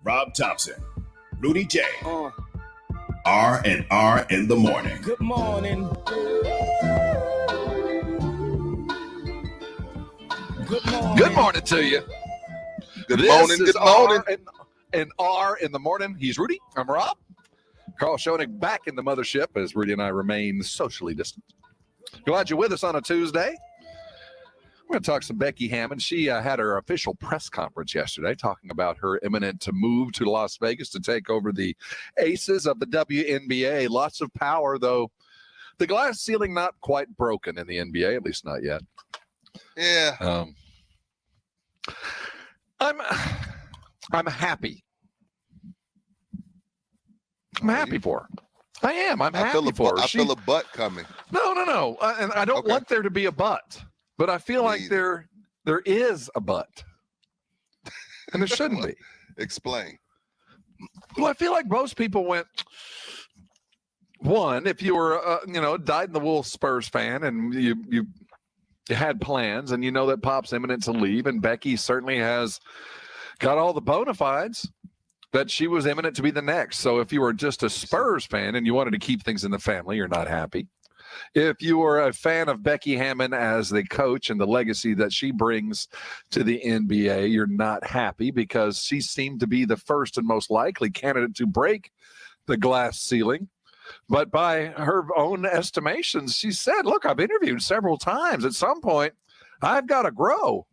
Rob Thompson, Rudy Jay, R&R in the morning. Good morning. Good morning. Good morning to you. Good This morning. and R in the morning. He's Rudy. I'm Rob. Karl Schoening back in the mothership as Rudy and I remain socially distant. Glad you're with us on a Tuesday. We're going to talk some Becky Hammon. She had her official press conference yesterday talking about her imminent move to Las Vegas to take over the Aces of the WNBA. Lots of power, though. The glass ceiling not quite broken in the NBA, at least not yet. Yeah. I'm happy. I'm happy for her. I am. I'm happy for her. I feel a butt coming. No. And I don't want there to be a but. But I feel like there is a but. And there shouldn't be. Explain. Well, I feel like most people went, one, if you were, a dyed-in-the-wool Spurs fan and you had plans and you know that Pop's imminent to leave and Becky certainly has got all the bona fides that she was imminent to be the next. So if you were just a Spurs fan and you wanted to keep things in the family, you're not happy. If you were a fan of Becky Hammon as the coach and the legacy that she brings to the NBA, you're not happy because she seemed to be the first and most likely candidate to break the glass ceiling. But by her own estimations, she said, look, I've interviewed several times. At some point, I've got to grow.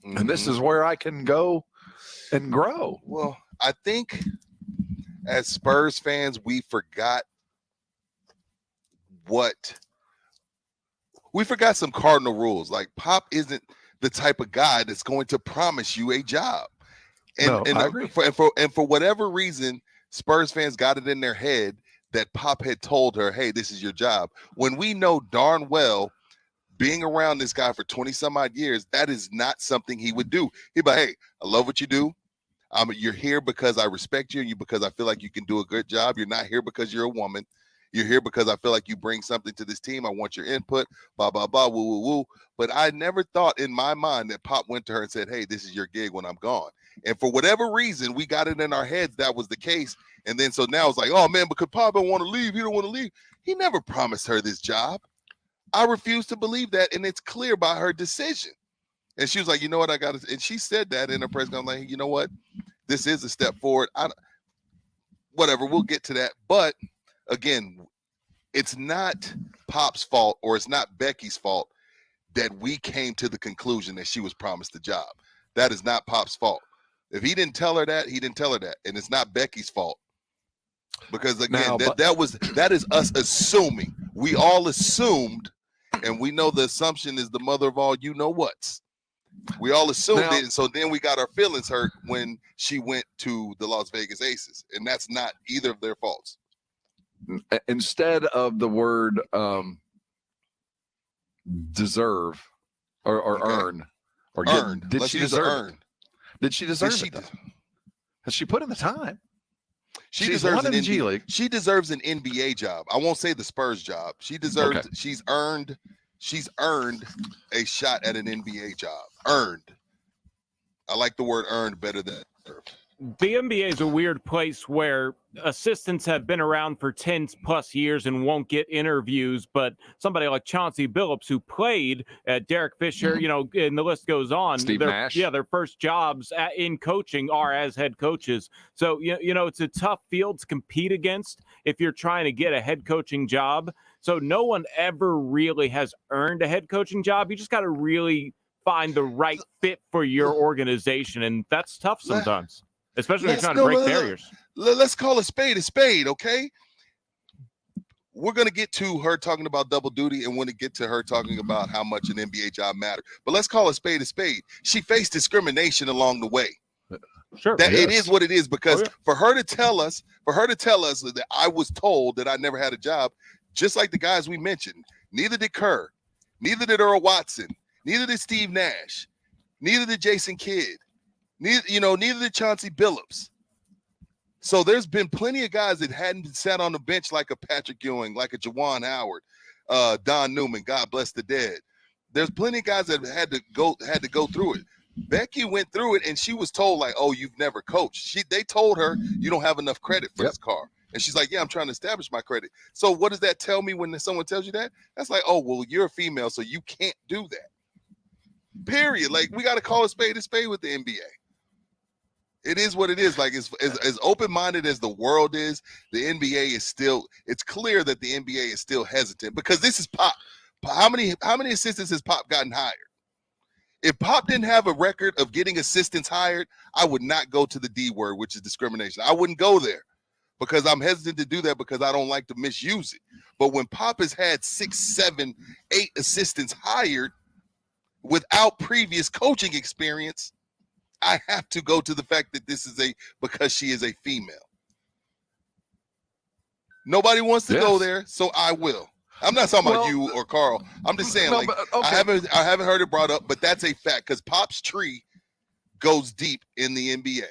Mm-hmm. And this is where I can go and grow. Well, I think as Spurs fans, we forgot some cardinal rules. Like Pop isn't the type of guy that's going to promise you a job. And I agree. For whatever reason, Spurs fans got it in their head that Pop had told her, hey, this is your job. When we know darn well, being around this guy for 20 some odd years, that is not something he would do. He'd be like, hey, I love what you do. You're here because I respect you and because I feel like you can do a good job. You're not here because you're a woman. You're here because I feel like you bring something to this team. I want your input, blah, blah, blah, woo, woo, woo. But I never thought in my mind that Pop went to her and said, hey, this is your gig when I'm gone. And for whatever reason, we got it in our heads that was the case. And then so now it's like, oh, man, because Pop don't want to leave. He don't want to leave. He never promised her this job. I refuse to believe that. And it's clear by her decision. And she was like, you know what, I got to. And she said that in her press conference, like, you know what, this is a step forward. Whatever, we'll get to that. But again, it's not Pop's fault or it's not Becky's fault that we came to the conclusion that she was promised the job. That is not Pop's fault. If he didn't tell her that, he didn't tell her that. And it's not Becky's fault. Because again, that is us assuming. We all assumed, and we know the assumption is the mother of all you know what's. We all assumed it, and so then we got our feelings hurt when she went to the Las Vegas Aces. And that's not either of their faults. Instead of the word deserve or earn or get, earned. Did Let's she use deserve it? Did she deserve Did she it? Has she put in the time? She deserves an G League. She deserves an NBA job. I won't say the Spurs job. She deserves. Okay. She's earned a shot at an NBA job. Earned. I like the word earned better than deserved. The NBA is a weird place where assistants have been around for 10 plus years and won't get interviews, but somebody like Chauncey Billups, who played at Derek Fisher, and the list goes on. Steve Nash. Yeah, their first jobs in coaching are as head coaches. So, it's a tough field to compete against if you're trying to get a head coaching job. So no one ever really has earned a head coaching job. You just got to really find the right fit for your organization, and that's tough sometimes. Especially when you're trying to break barriers. Let's call a spade, okay? We're going to get to her talking about double duty and when to get to her talking about how much an NBA job matters. But let's call a spade. She faced discrimination along the way. Sure. It is what it is because for her to tell us that I was told that I never had a job, just like the guys we mentioned, neither did Kerr, neither did Earl Watson, neither did Steve Nash, neither did Jason Kidd. Neither did Chauncey Billups. So there's been plenty of guys that hadn't been sat on the bench like a Patrick Ewing, like a Juwan Howard, Don Newman, God bless the dead. There's plenty of guys that had to go through it. Becky went through it, and she was told, like, oh, you've never coached. They told her, you don't have enough credit for this car. And she's like, yeah, I'm trying to establish my credit. So what does that tell me when someone tells you that? That's like, oh, well, you're a female, so you can't do that. Period. Like, we got to call a spade with the NBA. It is what it is. Like, as open-minded as the world is, the NBA is still – it's clear that the NBA is still hesitant because this is Pop. How many assistants has Pop gotten hired? If Pop didn't have a record of getting assistants hired, I would not go to the D word, which is discrimination. I wouldn't go there because I'm hesitant to do that because I don't like to misuse it. But when Pop has had 6, 7, 8 assistants hired without previous coaching experience, I have to go to the fact that this is because she is a female. Nobody wants to go there, so I will. I'm not talking about you or Karl. I'm just saying, okay. I haven't heard it brought up, but that's a fact because Pop's tree goes deep in the NBA.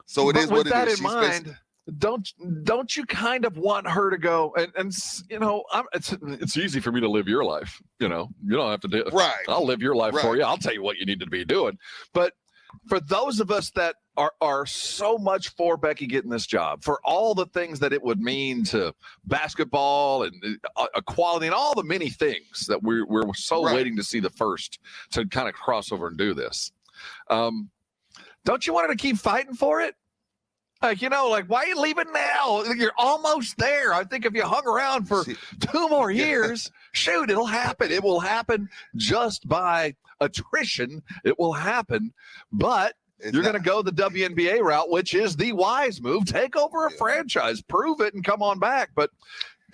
So it is what it is. With that in mind, don't you kind of want her to go and you know, it's easy for me to live your life. You know, you don't have to do it. Right. I'll live your life for you. I'll tell you what you need to be doing. But for those of us that are so much for Becky getting this job, for all the things that it would mean to basketball and equality and all the many things that we're so waiting to see the first to kind of cross over and do this. Don't you want her to keep fighting for it? Like, you know, like, why are you leaving now? You're almost there. I think if you hung around for 2 more years, shoot, it'll happen. It will happen just by attrition. It will happen. But you're going to go the WNBA route, which is the wise move. Take over a franchise, prove it, and come on back. But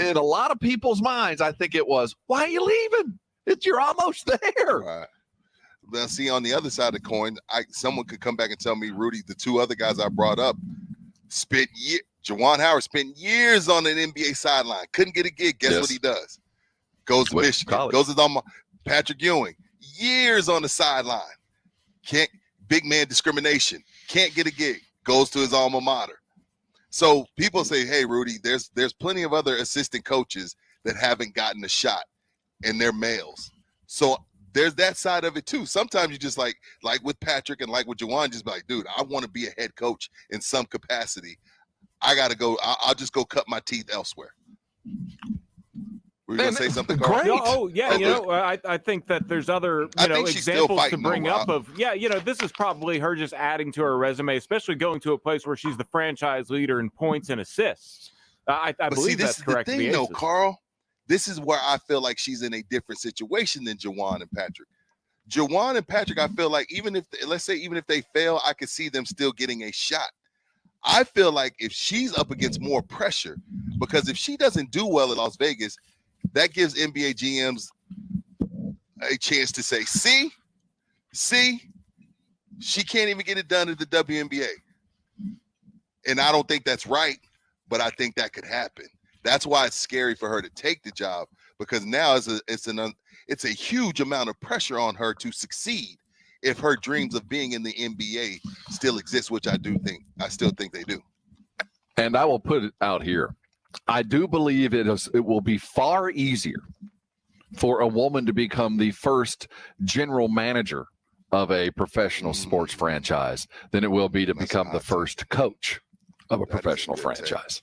in a lot of people's minds, I think it was, why are you leaving? You're almost there. Right. Now, see, on the other side of the coin, someone could come back and tell me, Rudy, the 2 other guys I brought up Juwan Howard spent years on an NBA sideline, couldn't get a gig. Guess what he does? Goes to Michigan. College. Goes to Patrick Ewing, years on the sideline. Big man discrimination. Can't get a gig. Goes to his alma mater. So people say, hey, Rudy, there's plenty of other assistant coaches that haven't gotten a shot, and they're males. So there's that side of it too. Sometimes you just like with Patrick and like with Juwan, just be like, dude, I want to be a head coach in some capacity. I got to go. I'll just go cut my teeth elsewhere. Were you going to say something, Karl? No, I think that there's other examples to bring up of, this is probably her just adding to her resume, especially going to a place where she's the franchise leader in points and assists. I believe that's correct. This is the thing, though, Karl. This is where I feel like she's in a different situation than Juwan and Patrick. Juwan and Patrick, I feel like even if they fail, I could see them still getting a shot. I feel like if she's up against more pressure, because if she doesn't do well in Las Vegas, that gives NBA GMs a chance to say, see, she can't even get it done at the WNBA. And I don't think that's right, but I think that could happen. That's why it's scary for her to take the job, because now it's a huge amount of pressure on her to succeed if her dreams of being in the NBA still exist, which I still think they do. And I will put it out here. I do believe it will be far easier for a woman to become the first general manager of a professional sports franchise than it will be to become the first coach of a professional franchise.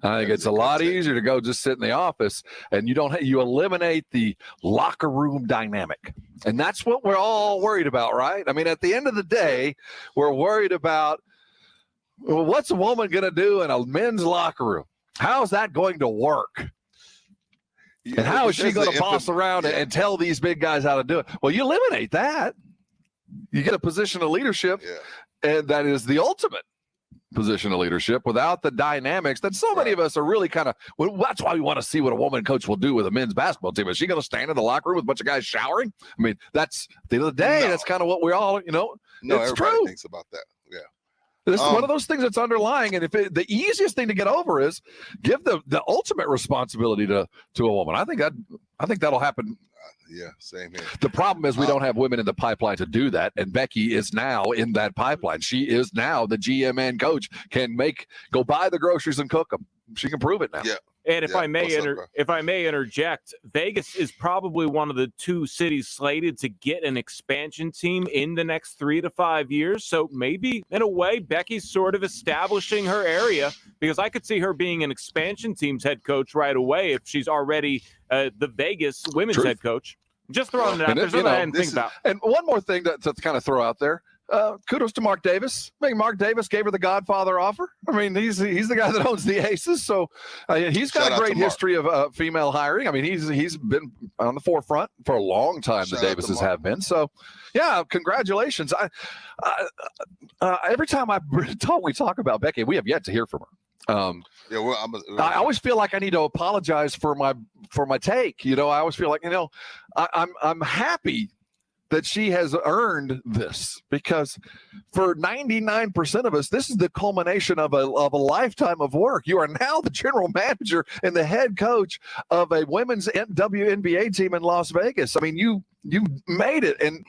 I think it's a lot easier to go just sit in the office, and you eliminate the locker room dynamic. And that's what we're all worried about, right? I mean, at the end of the day, we're worried about, well, what's a woman going to do in a men's locker room? How's that going to work? And how is she going to boss around and tell these big guys how to do it? Well, you eliminate that. You get a position of leadership, and that is the ultimate position of leadership without the dynamics that so many of us are really kind of, well, that's why we want to see what a woman coach will do with a men's basketball team. Is she going to stand in the locker room with a bunch of guys showering? I mean, that's at the end of the day, that's kind of what we all, it's everybody true. Thinks about that. Yeah. This is one of those things that's underlying. And the easiest thing to get over is give the ultimate responsibility to a woman. I think that'll happen. Yeah, same here. The problem is we don't have women in the pipeline to do that, and Becky is now in that pipeline. She is now the GM and coach, can go buy the groceries and cook them. She can prove it now. Yeah. And if Yeah, I may what's up, bro? if I may interject, Vegas is probably one of the 2 cities slated to get an expansion team in the next 3 to 5 years. So maybe in a way, Becky's sort of establishing her area, because I could see her being an expansion team's head coach right away if she's already the Vegas women's head coach. Just throwing it out there. Something I hadn't think about. And one more thing to kind of throw out there. Kudos to Mark Davis. I mean, Mark Davis gave her the Godfather offer. I mean, he's the guy that owns the Aces, so he's got a great history of female hiring. I mean, he's been on the forefront for a long time. The Davises have been. So, yeah, congratulations. Every time we talk about Becky, we have yet to hear from her. I always feel like I need to apologize for my take. I always feel like I'm happy that she has earned this, because for 99% of us, this is the culmination of a lifetime of work. You are now the general manager and the head coach of a women's WNBA team in Las Vegas. I mean, you made it, and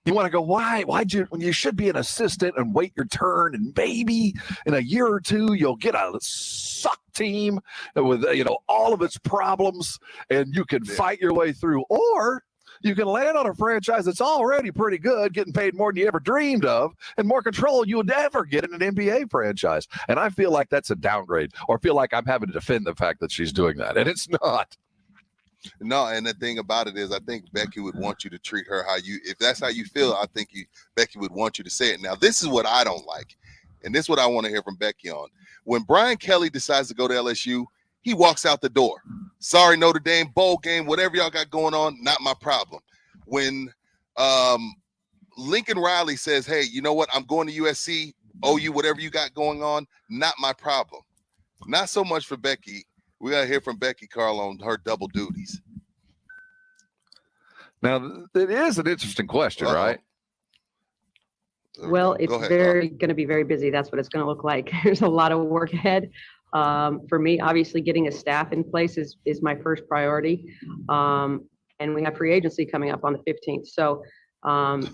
you want to go, why'd you, when you should be an assistant and wait your turn, and maybe in a year or two you'll get a suck team with all of its problems, and you can fight your way through, or you can land on a franchise that's already pretty good, getting paid more than you ever dreamed of, and more control you would ever get in an NBA franchise. And I feel like that's a downgrade, or feel like I'm having to defend the fact that she's doing that, and it's not. No, and the thing about it is, I think Becky would want you to treat her if that's how you feel, I think Becky would want you to say it. Now, this is what I don't like, and this is what I want to hear from Becky on. When Brian Kelly decides to go to LSU, he walks out the door. Sorry, Notre Dame, bowl game, whatever y'all got going on, not my problem. When Lincoln Riley says, hey, you know what, I'm going to USC, OU, whatever you got going on, not my problem. Not so much for Becky. We got to hear from Becky, Karl, on her double duties. Now, it is an interesting question, right? Well, it's going to be very busy. That's what it's going to look like. There's a lot of work ahead. For me, obviously, getting a staff in place is my first priority. And we have free agency coming up on the 15th. So going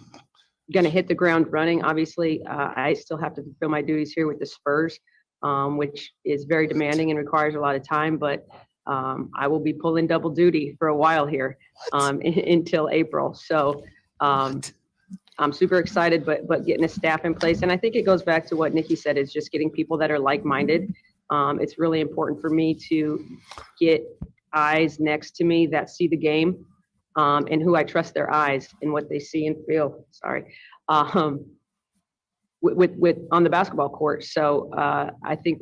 to hit the ground running. Obviously, I still have to fulfill my duties here with the Spurs, which is very demanding and requires a lot of time. But I will be pulling double duty for a while here until April. So I'm super excited, but getting a staff in place. And I think it goes back to what Nikki said, is just getting people that are like-minded. It's really important for me to get eyes next to me that see the game, and who I trust their eyes and what they see and feel. With on the basketball court. So I think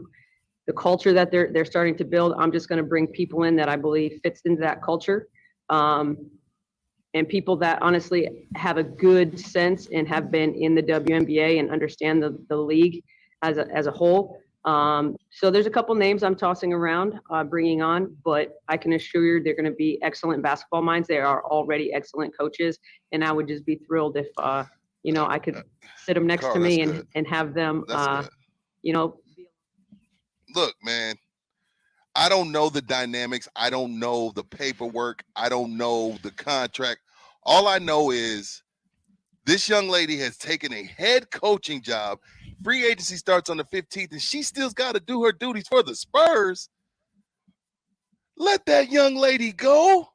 the culture that they're starting to build, I'm just going to bring people in that I believe fits into that culture, and people that honestly have a good sense and have been in the WNBA and understand the league as a whole. So there's a couple names I'm tossing around, bringing on, but I can assure you they're going to be excellent basketball minds. They are already excellent coaches, and I would just be thrilled if, I could sit them next to me and have them, Look, man, I don't know the dynamics. I don't know the paperwork. I don't know the contract. All I know is this young lady has taken a head coaching job. Free agency starts on the 15th, and she still's got to do her duties for the Spurs. Let that young lady go.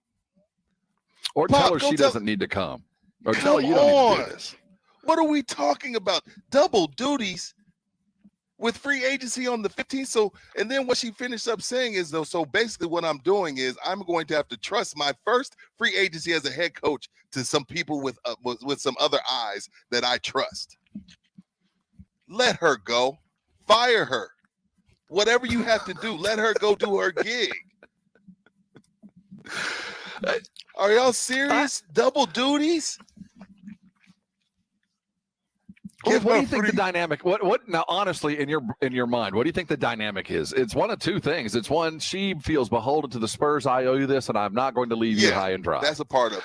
Or tell her she doesn't need to come. Or tell her you don't need to do this. What are we talking about? Double duties with free agency on the 15th. So, and then what she finished up saying is, though, so basically what I'm doing is I'm going to have to trust my first free agency as a head coach to some people with some other eyes that I trust. Let her go. Fire her. Whatever you have to do, let her go do her gig. Are y'all serious? Double duties? What do you think the dynamic? What now? Honestly, in your mind, what do you think the dynamic is? It's one of two things. It's one, she feels beholden to the Spurs. I owe you this, and I'm not going to leave you high and dry. That's a part of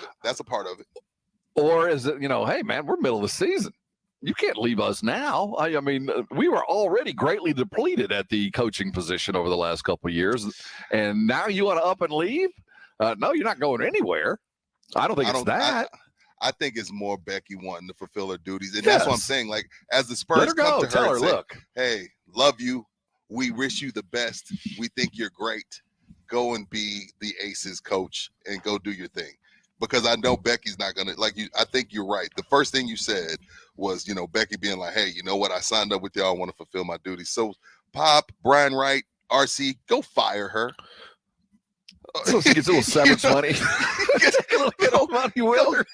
it. Or is it, hey man, we're middle of the season. You can't leave us now. I mean, we were already greatly depleted at the coaching position over the last couple of years, and now you want to up and leave? No, you're not going anywhere. I don't think it's that. I think it's more Becky wanting to fulfill her duties. And that's what I'm saying. Like, as the Spurs let her come go. to her and say, look, hey, love you. We wish you the best. We think you're great. go and be the Aces coach and go do your thing. Because I know Becky's not going to, I think you're right. The first thing you said was, Becky being like, hey, you know what? I signed up with y'all. I want to fulfill my duties. So Pop, Brian Wright, RC, go fire her. So she gets a little severance money. Get old money with her.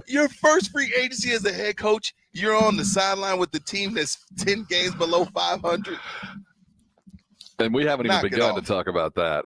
Your first free agency as a head coach, you're on the sideline with the team that's 10 games below 500. And we haven't even begun to talk about that.